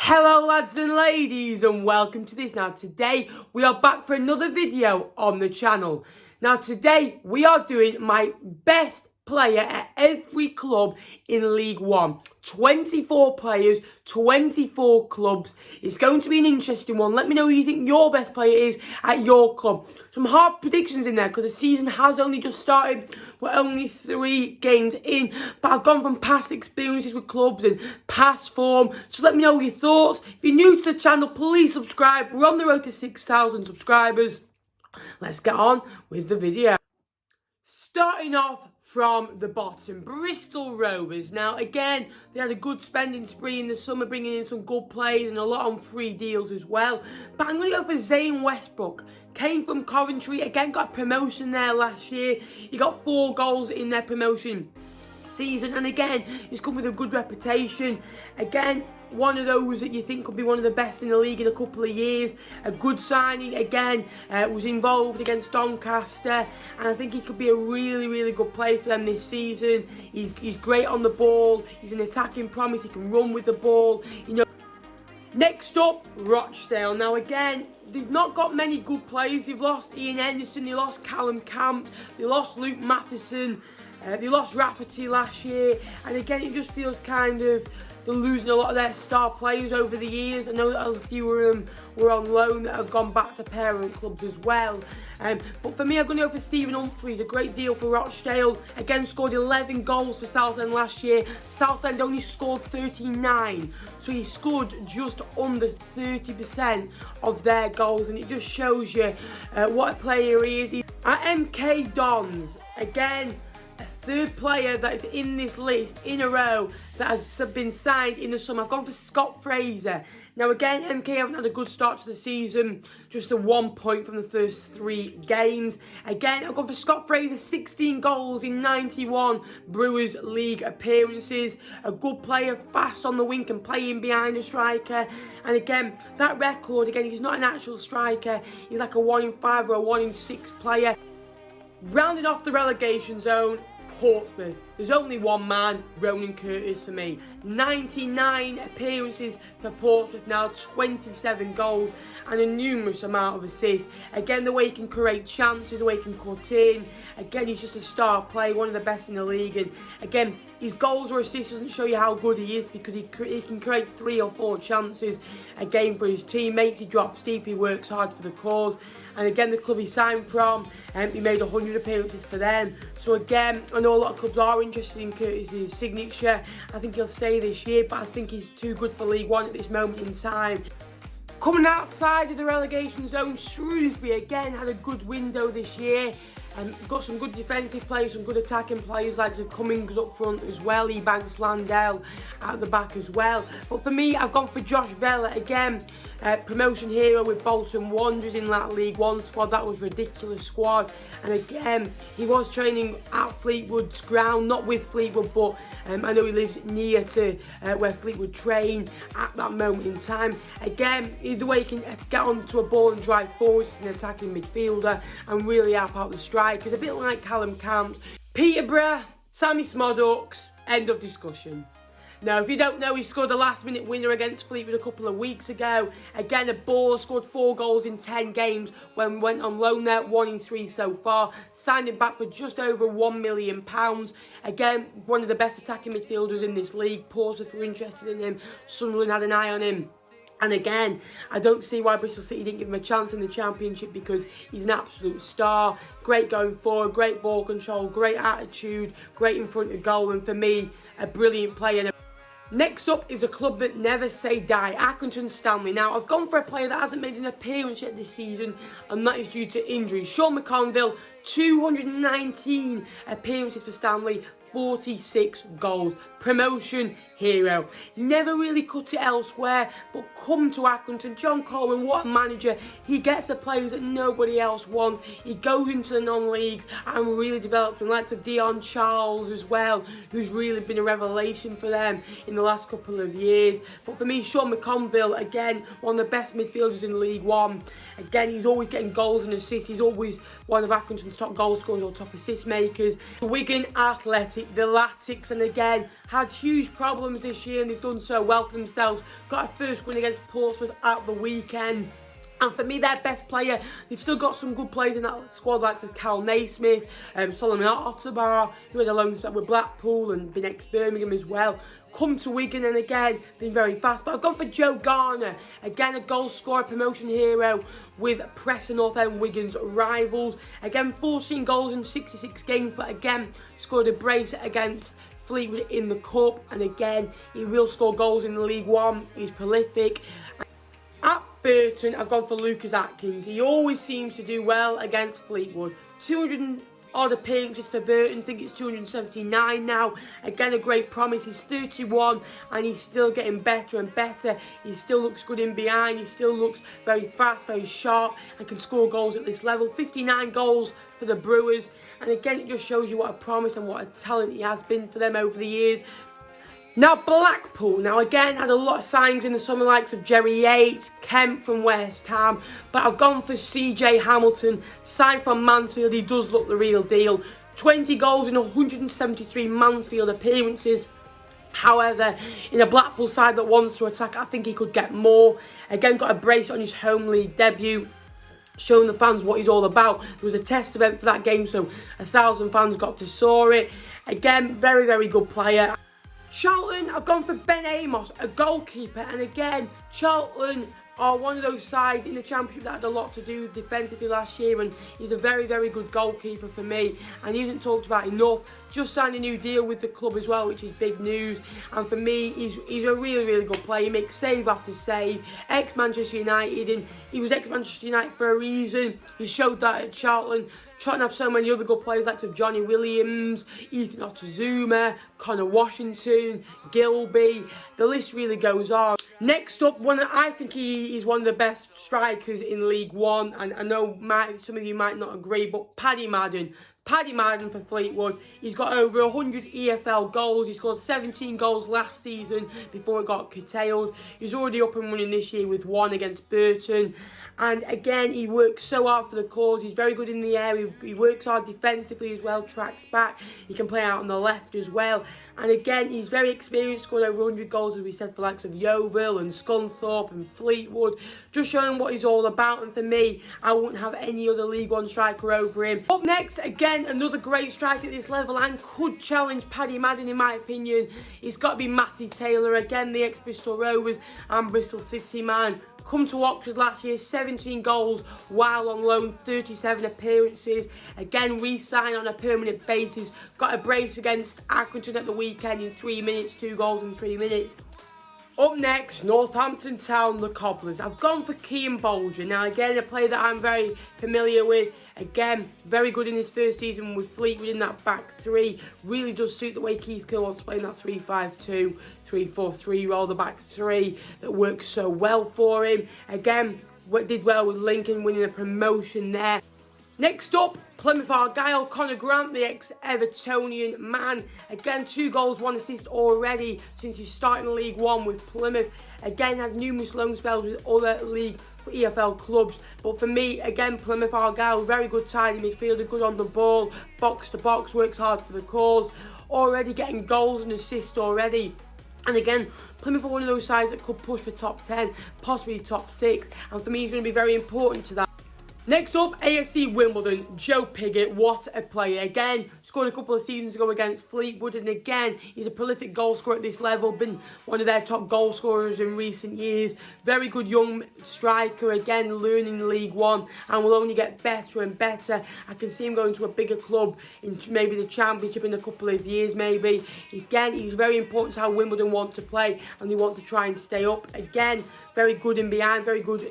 Hello lads and ladies and welcome to this. Now today we are back for another video on the channel. Now today we are doing my best player at every club in League One. 24 players, 24 clubs. It's going to be an interesting one. Let me know who you think your best player is at your club. Some hard predictions in there because the season has only just started. We're only 3 games in, but I've gone from past experiences with clubs and past form. So let me know your thoughts. If you're new to the channel, please subscribe. We're on the road to 6,000 subscribers. Let's get on with the video. Starting off from the bottom, Bristol Rovers. Now again, they had a good spending spree in the summer, bringing in some good players and a lot on free deals as well. But I'm going to go for Zane Westbrook. Came from Coventry, again got a promotion there last year. He got 4 goals in their promotion season, and again he's come with a good reputation. Again, one of those that you think could be one of the best in the league in a couple of years. A good signing. Again, was involved against Doncaster, and I think he could be a really good player for them this season. He's great on the ball. He's an attacking promise. He can run with the ball, you know. Next up, Rochdale. Now again, they've not got many good players. They've lost Ian Henderson, they lost Callum Camp, they lost Luke Matheson, they lost Rafferty last year, and again it just feels kind of they're losing a lot of their star players over the years. I know that a few of them were on loan that have gone back to parent clubs as well. But for me, I'm going to go for Stephen Humphreys. A great deal for Rochdale. Again, scored 11 goals for Southend last year. Southend only scored 39. So he scored just under 30% of their goals. And it just shows you what a player he is. At MK Dons, again, a third player that is in this list in a row that has been signed in the summer. I've gone for Scott Fraser. Now again, MK haven't had a good start to the season, just a 1 point from the first 3 games. Again, I've gone for Scott Fraser, 16 goals in 91 Brewers League appearances. A good player, fast on the wing, can play in behind a striker. And again, that record, again, he's not an actual striker. He's like a 1 in 5 or a 1 in 6 player. Rounding off the relegation zone, Portsmouth. There's only one man, Ronan Curtis for me. 99 appearances for Portsmouth now, 27 goals and a numerous amount of assists. Again, the way he can create chances, the way he can cut in. Again, he's just a star player, one of the best in the league. And again, his goals or assists doesn't show you how good he is, because he can create 3 or 4 chances a game for his teammates. He drops deep, he works hard for the cause. And again, the club he signed from, he made 100 appearances for them. So again, I know a lot of clubs are interested in Curtis's signature. I think he'll stay this year, but I think he's too good for League One at this moment in time. Coming outside of the relegation zone, Shrewsbury again had a good window this year. Got some good defensive players, some good attacking players like Cummings up front as well, Ebanks, Landell at the back as well. But for me, I've gone for Josh Vella again, promotion hero with Bolton Wanderers in that League One squad. That was a ridiculous squad. And again, he was training at Fleetwood's ground, not with Fleetwood, but I know he lives near to where Fleetwood train at that moment in time. Again, either way, he can get onto a ball and drive forward as an attacking midfielder and really help out the strikers. A bit like Callum Camp. Peterborough, Sammy Smodux, end of discussion. Now, if you don't know, he scored a last-minute winner against Fleetwood a couple of weeks ago. Again, a baller, scored 4 goals in 10 games when we went on loan there, 1 in 3 so far. Signed him back for just over £1 million. Again, one of the best attacking midfielders in this league. Portsmouth were interested in him. Sunderland had an eye on him. And again, I don't see why Bristol City didn't give him a chance in the Championship, because he's an absolute star. Great going forward, great ball control, great attitude, great in front of goal, and for me, a brilliant player. Next up is a club that never say die, Accrington Stanley. Now, I've gone for a player that hasn't made an appearance yet this season, and that is due to injury. Sean McConville, 219 appearances for Stanley, 46 goals. Promotion hero. Never really cut it elsewhere, but come to Accrington. John Coleman, what a manager. He gets the players that nobody else wants. He goes into the non-leagues and really develops them, like Dion Charles as well, who's really been a revelation for them in the last couple of years. But for me, Sean McConville, again, one of the best midfielders in League One. Again, he's always getting goals and assists. He's always one of Accrington's top goal scorers or top assist makers. Wigan Athletic, the Latics, and again, had huge problems this year and they've done so well for themselves. Got a first win against Portsmouth at the weekend. And for me, their best player, they've still got some good players in that squad, like Cal Naismith, Solomon Otterbar, who had a loan spell with Blackpool and been ex-Birmingham as well. Come to Wigan and again, been very fast. But I've gone for Joe Garner, again a goal scorer, promotion hero with Preston North End, Wigan's rivals. Again, 14 goals in 66 games, but again, scored a brace against Fleetwood in the Cup. And again, he will score goals in the League One. He's prolific. At Burton, I've gone for Lucas Atkins. He always seems to do well against Fleetwood. 200 odd appearances for Burton. I think it's 279 now. Again, a great promise. He's 31 and he's still getting better and better. He still looks good in behind. He still looks very fast, very sharp, and can score goals at this level. 59 goals for the Brewers. And again, it just shows you what a promise and what a talent he has been for them over the years. Now, Blackpool, now again, had a lot of signings in the summer, likes of Jerry Yates, Kemp from West Ham, but I've gone for CJ Hamilton, signed from Mansfield. He does look the real deal. 20 goals in 173 Mansfield appearances. However, in a Blackpool side that wants to attack, I think he could get more. Again, got a brace on his home league debut, showing the fans what he's all about. There was a test event for that game, so 1,000 fans got to saw it. Again, very, very good player. Charlton, I've gone for Ben Amos, a goalkeeper, and again, Charlton are one of those sides in the Championship that had a lot to do defensively last year, and he's a very, very good goalkeeper for me, and he isn't talked about enough. Just signed a new deal with the club as well, which is big news, and for me, he's a really, really good player. He makes save after save, ex-Manchester United, and he was ex-Manchester United for a reason. He showed that at Charlton. Charlton have so many other good players like Johnny Williams, Ethan Otazuma, Connor Washington, Gilby. The list really goes on. Next up, I think he is one of the best strikers in League One, and I know some of you might not agree, but Paddy Madden. Paddy Madden for Fleetwood. He's got over 100 EFL goals. He scored 17 goals last season before it got curtailed. He's already up and running this year with one against Burton. And again, he works so hard for the cause. He's very good in the air. He works hard defensively as well, tracks back. He can play out on the left as well. And again, he's very experienced, scored over 100 goals, as we said, for likes of Yeovil and Scunthorpe and Fleetwood. Just showing what he's all about. And for me, I wouldn't have any other League One striker over him. Up next, again, another great striker at this level and could challenge Paddy Madden, in my opinion. It's got to be Matty Taylor, again, the ex-Bristol Rovers and Bristol City man. Come to Oxford last year, 17 goals while on loan, 37 appearances. Again, re-signed on a permanent basis. Got a brace against Accrington at the weekend in 3 minutes, 2 goals in 3 minutes. Up next, Northampton Town, the Cobblers. I've gone for Kean Bolger. Now, again, a player that I'm very familiar with. Again, very good in his first season with Fleetwood in that back three. Really does suit the way Keith Gill wants to play in that 3-5-2, 3-4-3 role, the back three that works so well for him. Again, did well with Lincoln, winning a promotion there. Next up, Plymouth Argyle, Conor Grant, the ex-Evertonian man. Again, 2 goals, 1 assist already since he's starting League One with Plymouth. Again, had numerous loan spells with other league EFL clubs. But for me, again, Plymouth Argyle, very good tidy midfielder, good on the ball, box to box, works hard for the cause. Already getting goals and assists already. And again, Plymouth are one of those sides that could push for top 10, possibly top 6. And for me, he's going to be very important to that. Next up, AFC Wimbledon, Joe Pigott, what a player. Again, scored a couple of seasons ago against Fleetwood, and again, he's a prolific goal scorer at this level, been one of their top goal scorers in recent years. Very good young striker, again, learning League One, and will only get better and better. I can see him going to a bigger club, in maybe the Championship in a couple of years, maybe. Again, he's very important to how Wimbledon want to play, and they want to try and stay up. Again, very good in behind, very good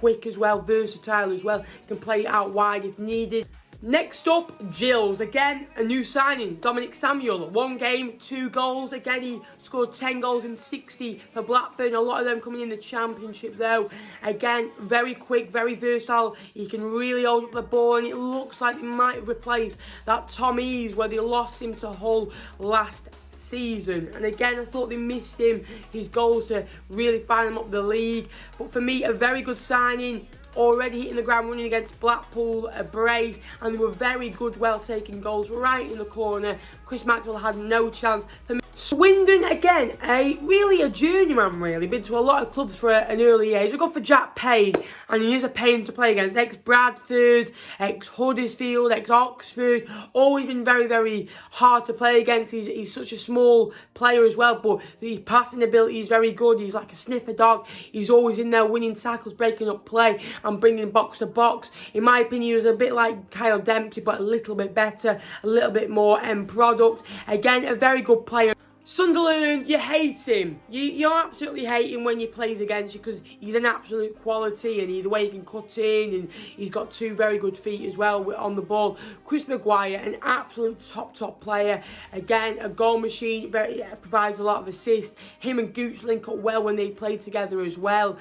quick as well, versatile as well, can play out wide if needed. Next up, Gills. Again, a new signing, Dominic Samuel. 1 game, 2 goals. Again, he scored 10 goals in 60 for Blackburn. A lot of them coming in the Championship though. Again, very quick, very versatile. He can really hold up the ball, and it looks like he might replace that Tom Eves where they lost him to Hull last season. And again, I thought they missed his goals to really find him up the league. But for me, a very good signing. Already hitting the ground running against Blackpool, a brace, and they were very good, well taken goals right in the corner. Chris Maxwell had no chance. For me, Swindon, again, really a journeyman, really. Been to a lot of clubs for an early age. We've gone for Jack Payne, and he is a pain to play against. Ex-Bradford, ex-Huddersfield, ex-Oxford. Always been very, very hard to play against. He's such a small player as well, but his passing ability is very good. He's like a sniffer dog. He's always in there winning tackles, breaking up play, and bringing box to box. In my opinion, he was a bit like Kyle Dempsey, but a little bit better, a little bit more end product. Again, a very good player. Sunderland, you hate him. You absolutely hate him when he plays against you because he's an absolute quality, and the way he can cut in, and he's got two very good feet as well on the ball. Chris Maguire, an absolute top player. Again, a goal machine, provides a lot of assists. Him and Gooch link up well when they play together as well.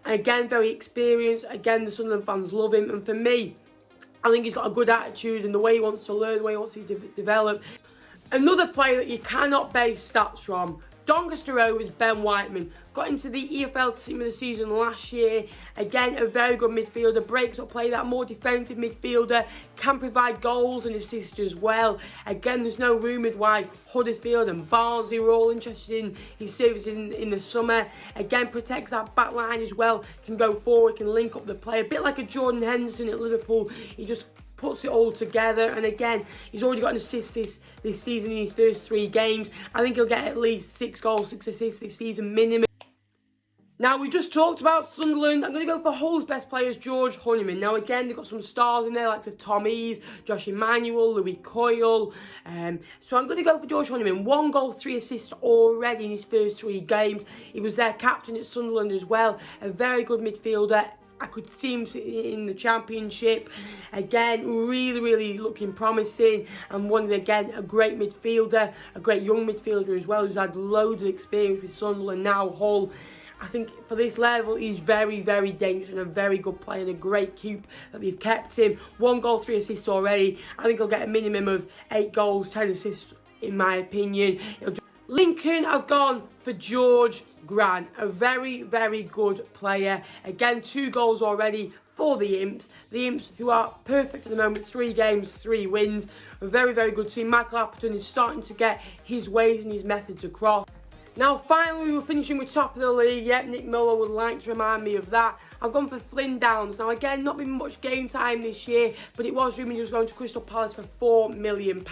And again, very experienced. Again, the Sunderland fans love him, and for me, I think he's got a good attitude and the way he wants to learn, the way he wants to develop. Another player that you cannot base stats from, Doncaster Rovers, Ben Whiteman. Got into the EFL team of the season last year. Again, a very good midfielder, breaks up play, that more defensive midfielder, can provide goals and assists as well. Again, there's no rumoured why Huddersfield and Barnsley were all interested in his services in the summer. Again, protects that back line as well, can go forward, can link up the play. A bit like a Jordan Henderson at Liverpool. He just puts it all together, and again, he's already got an assist this season in his first 3 games. I think he'll get at least 6 goals, 6 assists this season minimum. Now, we just talked about Sunderland. I'm going to go for Hull's best players, George Honeyman. Now, again, they've got some stars in there, like Tom Eaves, Josh Emmanuel, Louis Coyle. So I'm going to go for George Honeyman. 1 goal, 3 assists already in his first 3 games. He was their captain at Sunderland as well. A very good midfielder. I could see him in the Championship. Again, really looking promising. And again, a great midfielder, a great young midfielder as well, who's had loads of experience with Sunderland, now Hull. I think for this level, he's very dangerous and a very good player and a great keep that they've kept him. 1 goal, 3 assists already. I think he'll get a minimum of 8 goals, 10 assists, in my opinion. Lincoln, I've gone for George Grant, a very good player. Again, 2 goals already for the Imps. The Imps, who are perfect at the moment, 3 games, 3 wins. A very good team. Michael Appleton is starting to get his ways and his methods across. Now, finally, we're finishing with top of the league. Yep, Nick Miller would like to remind me of that. I've gone for Flynn Downs. Now, again, not been much game time this year, but it was rumoured he was going to Crystal Palace for £4 million.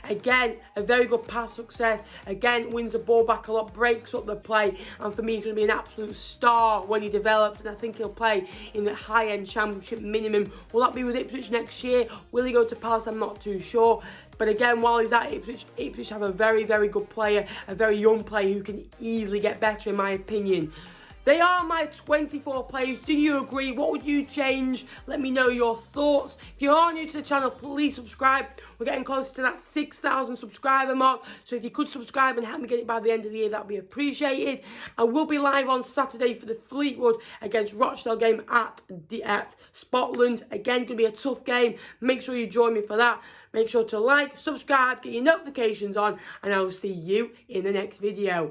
Again, a very good pass success. Again, wins the ball back a lot, breaks up the play, and for me, he's going to be an absolute star when he develops, and I think he'll play in the high-end Championship minimum. Will that be with Ipswich next year? Will he go to Palace? I'm not too sure. But again, while he's at Ipswich have a very good player, a very young player who can easily get better, in my opinion. They are my 24 players. Do you agree? What would you change? Let me know your thoughts. If you are new to the channel, please subscribe. We're getting closer to that 6,000 subscriber mark. So if you could subscribe and help me get it by the end of the year, that would be appreciated. I will be live on Saturday for the Fleetwood against Rochdale game at Scotland. Again, going to be a tough game. Make sure you join me for that. Make sure to like, subscribe, get your notifications on, and I will see you in the next video.